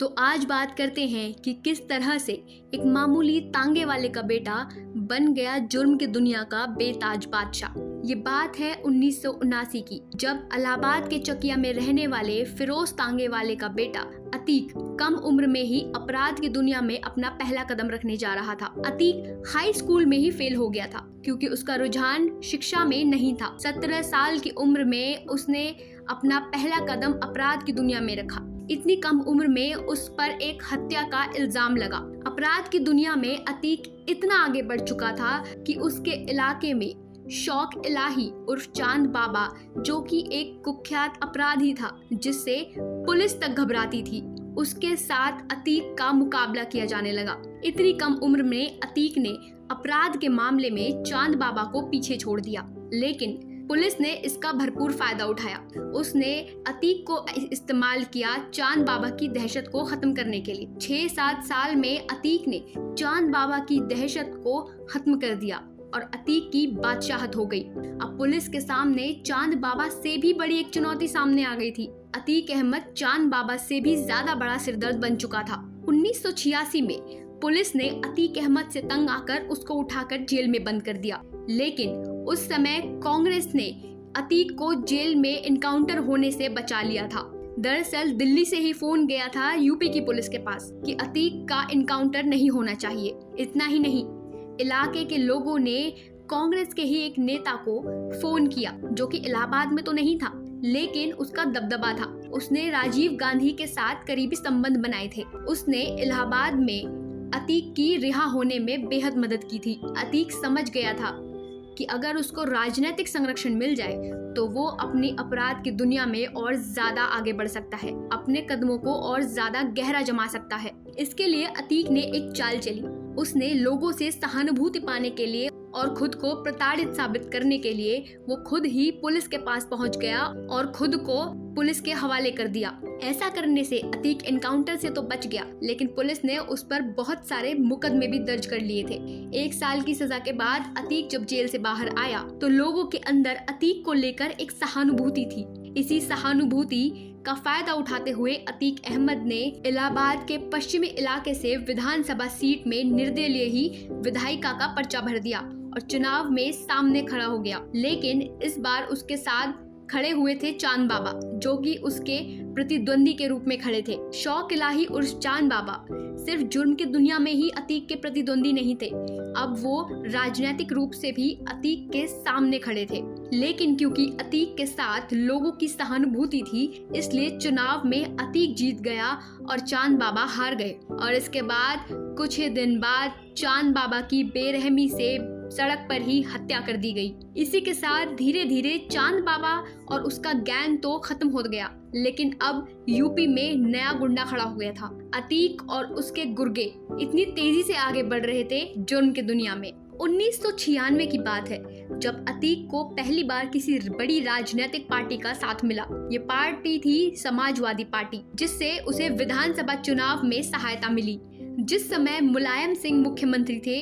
तो आज बात करते हैं कि किस तरह से एक मामूली तांगे वाले का बेटा बन गया जुर्म की दुनिया का बेताज बादशाह। ये बात है 1979 की, जब इलाहाबाद के चकिया में रहने वाले फिरोज तांगे वाले का बेटा अतीक कम उम्र में ही अपराध की दुनिया में अपना पहला कदम रखने जा रहा था। अतीक हाई स्कूल में ही फेल हो गया था क्योंकि उसका रुझान शिक्षा में नहीं था। 17 साल की उम्र में उसने अपना पहला कदम अपराध की दुनिया में रखा। इतनी कम उम्र में उस पर एक हत्या का इल्जाम लगा। अपराध की दुनिया में अतीक इतना आगे बढ़ चुका था कि उसके इलाके में शौक इलाही उर्फ चांद बाबा, जो कि एक कुख्यात अपराधी था जिससे पुलिस तक घबराती थी, उसके साथ अतीक का मुकाबला किया जाने लगा। इतनी कम उम्र में अतीक ने अपराध के मामले में चांद बाबा को पीछे छोड़ दिया, लेकिन पुलिस ने इसका भरपूर फायदा उठाया। उसने अतीक को इस्तेमाल किया चांद बाबा की दहशत को खत्म करने के लिए। 6-7 साल में अतीक ने चांद बाबा की दहशत को खत्म कर दिया और अतीक की बादशाहत हो गई। अब पुलिस के सामने चांद बाबा से भी बड़ी एक चुनौती सामने आ गई थी। अतीक अहमद चांद बाबा से भी ज्यादा बड़ा सिरदर्द बन चुका था। 1986 में पुलिस ने अतीक अहमद से तंग आकर उसको उठाकर जेल में बंद कर दिया, लेकिन उस समय कांग्रेस ने अतीक को जेल में इनकाउंटर होने से बचा लिया था। दरअसल दिल्ली से ही फोन गया था यूपी की पुलिस के पास कि अतीक का इनकाउंटर नहीं होना चाहिए। इतना ही नहीं, इलाके के लोगों ने कांग्रेस के ही एक नेता को फोन किया जो कि इलाहाबाद में तो नहीं था, लेकिन उसका दबदबा था। उसने राजीव गांधी के साथ करीबी संबंध बनाए थे। उसने इलाहाबाद में अतीक की रिहा होने में बेहद मदद की थी। अतीक समझ गया था कि अगर उसको राजनीतिक संरक्षण मिल जाए तो वो अपनी अपराध की दुनिया में और ज्यादा आगे बढ़ सकता है, अपने कदमों को और ज्यादा गहरा जमा सकता है। इसके लिए अतीक ने एक चाल चली। उसने लोगों से सहानुभूति पाने के लिए और खुद को प्रताड़ित साबित करने के लिए वो खुद ही पुलिस के पास पहुंच गया और खुद को पुलिस के हवाले कर दिया। ऐसा करने से अतीक एनकाउंटर से तो बच गया, लेकिन पुलिस ने उस पर बहुत सारे मुकदमे भी दर्ज कर लिए थे। 1 साल की सजा के बाद अतीक जब जेल से बाहर आया तो लोगों के अंदर अतीक को लेकर एक सहानुभूति थी। इसी सहानुभूति का फायदा उठाते हुए अतीक अहमद ने इलाहाबाद के पश्चिमी इलाके से विधानसभा सीट में निर्दलीय ही विधायिका का पर्चा भर दिया और चुनाव में सामने खड़ा हो गया। लेकिन इस बार उसके साथ खड़े हुए थे चांद बाबा, जो कि उसके प्रतिद्वंदी के रूप में खड़े थे। शौक इलाही उर्फ चांद बाबा सिर्फ जुर्म की दुनिया में ही अतीक के प्रतिद्वंदी नहीं थे, अब वो राजनीतिक रूप से भी अतीक के सामने खड़े थे। लेकिन क्योंकि अतीक के साथ लोगों की सहानुभूति थी, इसलिए चुनाव में अतीक जीत गया और चांद बाबा हार गए। और इसके बाद कुछ ही दिन बाद चांद बाबा की बेरहमी से सड़क पर ही हत्या कर दी गई। इसी के साथ धीरे धीरे चांद बाबा और उसका गैंग तो खत्म हो गया, लेकिन अब यूपी में नया गुंडा खड़ा हो गया था। अतीक और उसके गुर्गे इतनी तेजी से आगे बढ़ रहे थे जुर्म की दुनिया में। 1996 की बात है जब अतीक को पहली बार किसी बड़ी राजनीतिक पार्टी का साथ मिला। ये पार्टी थी समाजवादी पार्टी, जिससे उसे विधानसभा चुनाव में सहायता मिली। जिस समय मुलायम सिंह मुख्यमंत्री थे,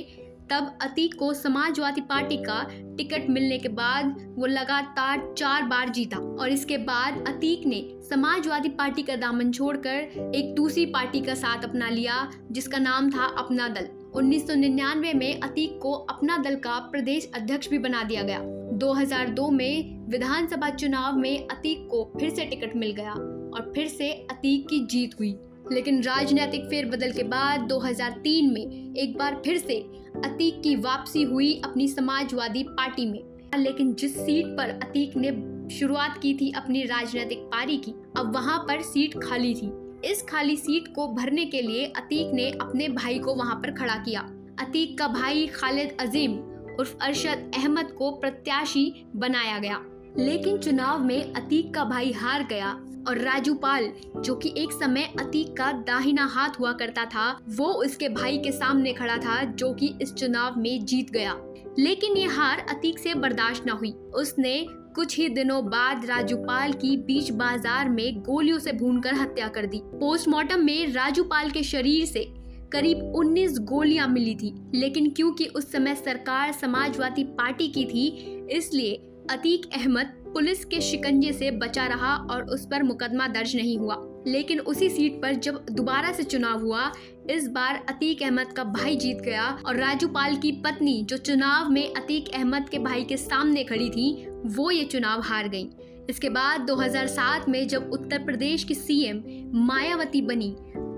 तब अतीक को समाजवादी पार्टी का टिकट मिलने के बाद वो लगातार 4 बार जीता और इसके बाद अतीक ने समाजवादी पार्टी का दामन छोड़कर एक दूसरी पार्टी का साथ अपना लिया जिसका नाम था अपना दल। 1999 में अतीक को अपना दल का प्रदेश अध्यक्ष भी बना दिया गया। 2002 में विधानसभा चुनाव में अतीक को फिर से टिकट मिल गया और फिर से अतीक की जीत हुई। लेकिन राजनीतिक फेरबदल के बाद 2003 में एक बार फिर से अतीक की वापसी हुई अपनी समाजवादी पार्टी में। लेकिन जिस सीट पर अतीक ने शुरुआत की थी अपनी राजनीतिक पारी की, अब वहां पर सीट खाली थी। इस खाली सीट को भरने के लिए अतीक ने अपने भाई को वहां पर खड़ा किया। अतीक का भाई खालिद अजीम उर्फ अरशद अहमद को प्रत्याशी बनाया गया, लेकिन चुनाव में अतीक का भाई हार गया और राजू पाल, जो कि एक समय अतीक का दाहिना हाथ हुआ करता था, वो उसके भाई के सामने खड़ा था जो कि इस चुनाव में जीत गया। लेकिन ये हार अतीक से बर्दाश्त न हुई। उसने कुछ ही दिनों बाद राजू पाल की बीच बाजार में गोलियों से भूनकर हत्या कर दी। पोस्टमार्टम में राजू पाल के शरीर से करीब 19 गोलियां मिली थी, लेकिन क्योंकि उस समय सरकार समाजवादी पार्टी की थी, इसलिए अतीक अहमद पुलिस के शिकंजे से बचा रहा और उस पर मुकदमा दर्ज नहीं हुआ। लेकिन उसी सीट पर जब दोबारा से चुनाव हुआ, इस बार अतीक अहमद का भाई जीत गया और राजू पाल की पत्नी, जो चुनाव में अतीक अहमद के भाई के सामने खड़ी थी, वो ये चुनाव हार गई। इसके बाद 2007 में जब उत्तर प्रदेश की सीएम मायावती बनी,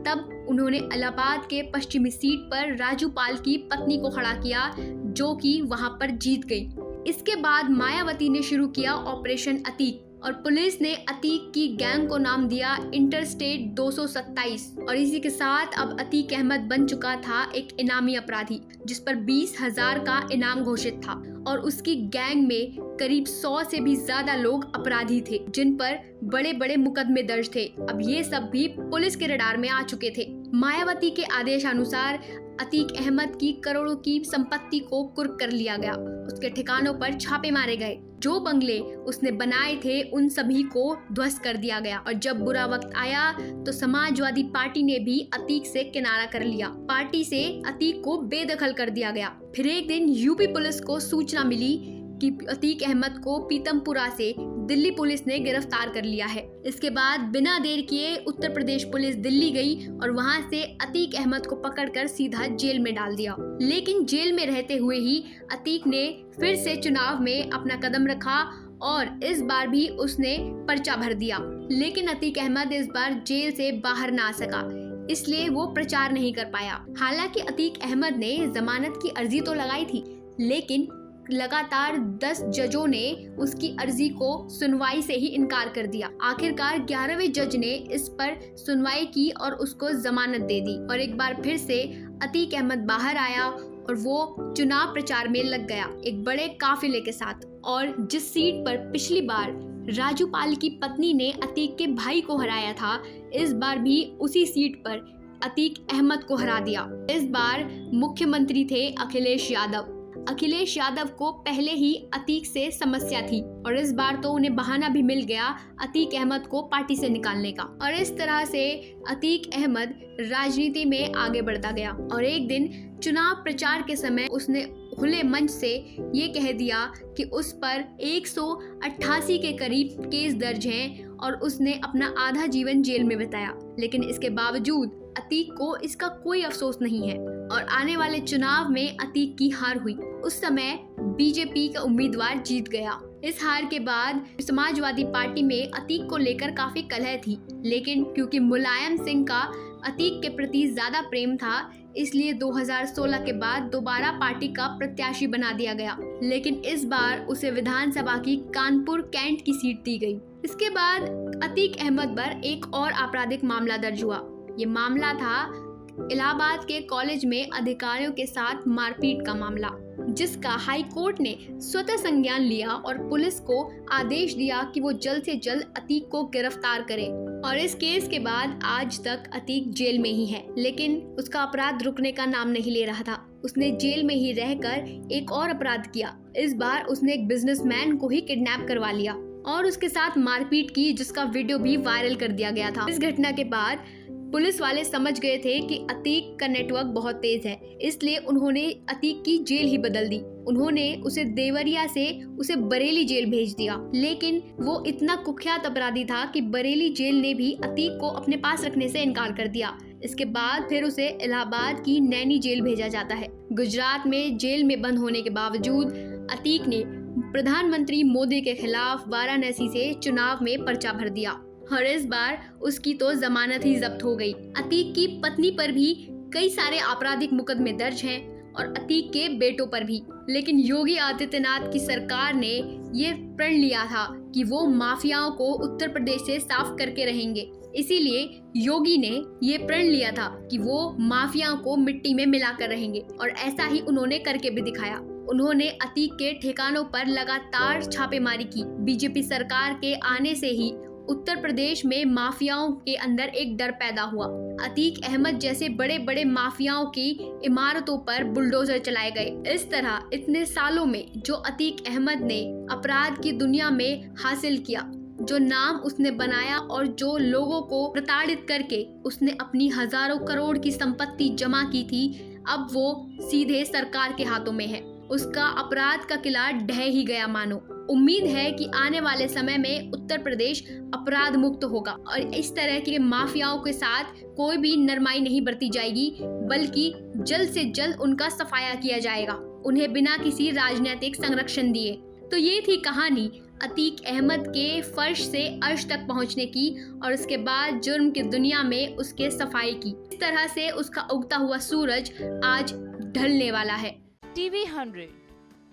तब उन्होंने इलाहाबाद के पश्चिमी सीट पर राजू पाल की पत्नी को खड़ा किया, जो कि वहां पर जीत गई। इसके बाद मायावती ने शुरू किया ऑपरेशन अतीक और पुलिस ने अतीक की गैंग को नाम दिया इंटरस्टेट 227 और इसी के साथ अब अतीक अहमद बन चुका था एक इनामी अपराधी, जिस पर 20,000 का इनाम घोषित था और उसकी गैंग में करीब 100 से भी ज्यादा लोग अपराधी थे, जिन पर बड़े बड़े मुकदमे दर्ज थे। अब ये सब भी पुलिस के रडार में आ चुके थे। मायावती के आदेशानुसार अतीक अहमद की करोड़ों की संपत्ति को कुर्क कर लिया गया। उसके ठिकानों पर छापे मारे गए। जो बंगले उसने बनाए थे उन सभी को ध्वस्त कर दिया गया और जब बुरा वक्त आया तो समाजवादी पार्टी ने भी अतीक से किनारा कर लिया। पार्टी से अतीक को बेदखल कर दिया गया। फिर एक दिन यूपी पुलिस को सूचना मिली कि अतीक अहमद को पीतमपुरा से दिल्ली पुलिस ने गिरफ्तार कर लिया है। इसके बाद बिना देर किए उत्तर प्रदेश पुलिस दिल्ली गई और वहां से अतीक अहमद को पकड़कर सीधा जेल में डाल दिया। लेकिन जेल में रहते हुए ही अतीक ने फिर से चुनाव में अपना कदम रखा और इस बार भी उसने पर्चा भर दिया। लेकिन अतीक अहमद इस बार जेल से बाहर ना आ सका, इसलिए वो प्रचार नहीं कर पाया। हालांकि अतीक अहमद ने जमानत की अर्जी तो लगाई थी, लेकिन लगातार 10 जजों ने उसकी अर्जी को सुनवाई से ही इनकार कर दिया। आखिरकार 11वें जज ने इस पर सुनवाई की और उसको जमानत दे दी और एक बार फिर से अतीक अहमद बाहर आया और वो चुनाव प्रचार में लग गया एक बड़े काफिले के साथ। और जिस सीट पर पिछली बार राजू पाल की पत्नी ने अतीक के भाई को हराया था, इस बार भी उसी सीट पर अतीक अहमद को हरा दिया। इस बार मुख्यमंत्री थे अखिलेश यादव। अखिलेश यादव को पहले ही अतीक से समस्या थी और इस बार तो उन्हें बहाना भी मिल गया अतीक अहमद को पार्टी से निकालने का। और इस तरह से अतीक अहमद राजनीति में आगे बढ़ता गया और एक दिन चुनाव प्रचार के समय उसने खुले मंच से ये कह दिया कि उस पर 188 के करीब केस दर्ज हैं और उसने अपना आधा जीवन जेल में बिताया। लेकिन इसके बावजूद अतीक को इसका कोई अफसोस नहीं है और आने वाले चुनाव में अतीक की हार हुई। उस समय बीजेपी का उम्मीदवार जीत गया। इस हार के बाद समाजवादी पार्टी में अतीक को लेकर काफी कलह थी, लेकिन क्योंकि मुलायम सिंह का अतीक के प्रति ज्यादा प्रेम था, इसलिए 2016 के बाद दोबारा पार्टी का प्रत्याशी बना दिया गया। लेकिन इस बार उसे विधानसभा की कानपुर कैंट की सीट दी गई। इसके बाद अतीक अहमद पर एक और आपराधिक मामला दर्ज हुआ। ये मामला था इलाहाबाद के कॉलेज में अधिकारियों के साथ मारपीट का मामला, जिसका हाई कोर्ट ने स्वतः संज्ञान लिया और पुलिस को आदेश दिया कि वो जल्द से जल्द अतीक को गिरफ्तार करे। और इस केस के बाद आज तक अतीक जेल में ही है, लेकिन उसका अपराध रुकने का नाम नहीं ले रहा था। उसने जेल में ही रहकर एक और अपराध किया। इस बार उसने एक बिजनेसमैन को ही किडनैप करवा लिया और उसके साथ मारपीट की, जिसका वीडियो भी वायरल कर दिया गया था। इस घटना के बाद पुलिस वाले समझ गए थे कि अतीक का नेटवर्क बहुत तेज है, इसलिए उन्होंने अतीक की जेल ही बदल दी। उन्होंने उसे देवरिया से उसे बरेली जेल भेज दिया। लेकिन वो इतना कुख्यात अपराधी था कि बरेली जेल ने भी अतीक को अपने पास रखने से इनकार कर दिया। इसके बाद फिर उसे इलाहाबाद की नैनी जेल भेजा जाता है। गुजरात में जेल में बंद होने के बावजूद अतीक ने प्रधानमंत्री मोदी के खिलाफ वाराणसी से चुनाव में पर्चा भर दिया और इस बार उसकी तो जमानत ही जब्त हो गई। अतीक की पत्नी पर भी कई सारे आपराधिक मुकदमे दर्ज हैं और अतीक के बेटों पर भी। लेकिन योगी आदित्यनाथ की सरकार ने ये प्रण लिया था कि वो माफियाओं को उत्तर प्रदेश से साफ करके रहेंगे। इसीलिए योगी ने ये प्रण लिया था कि वो माफियाओं को मिट्टी में मिलाकर रहेंगे और ऐसा ही उन्होंने करके भी दिखाया। उन्होंने अतीक के ठिकानों पर लगातार छापेमारी की। बीजेपी सरकार के आने से ही उत्तर प्रदेश में माफियाओं के अंदर एक डर पैदा हुआ। अतीक अहमद जैसे बड़े बड़े माफियाओं की इमारतों पर बुलडोजर चलाए गए। इस तरह इतने सालों में जो अतीक अहमद ने अपराध की दुनिया में हासिल किया, जो नाम उसने बनाया और जो लोगों को प्रताड़ित करके उसने अपनी हजारों करोड़ की संपत्ति जमा की थी, अब वो सीधे सरकार के हाथों में है। उसका अपराध का किला ढह ही गया मानो। उम्मीद है कि आने वाले समय में उत्तर प्रदेश अपराध मुक्त होगा और इस तरह के माफियाओं के साथ कोई भी नरमाई नहीं बरती जाएगी, बल्कि जल्द से जल्द उनका सफाया किया जाएगा, उन्हें बिना किसी राजनीतिक संरक्षण दिए। तो ये थी कहानी अतीक अहमद के फर्श से अर्श तक पहुंचने की और उसके बाद जुर्म की दुनिया में उसके सफाई की। इस तरह से उसका उगता हुआ सूरज आज ढलने वाला है। टीवी 100,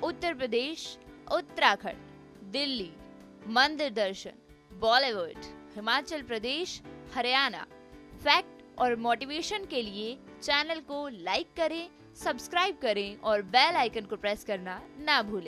उत्तर प्रदेश, उत्तराखंड, दिल्ली, मंदिर दर्शन, बॉलीवुड, हिमाचल प्रदेश, हरियाणा। फैक्ट और मोटिवेशन के लिए चैनल को लाइक करें, सब्सक्राइब करें और बेल आइकन को प्रेस करना ना भूलें।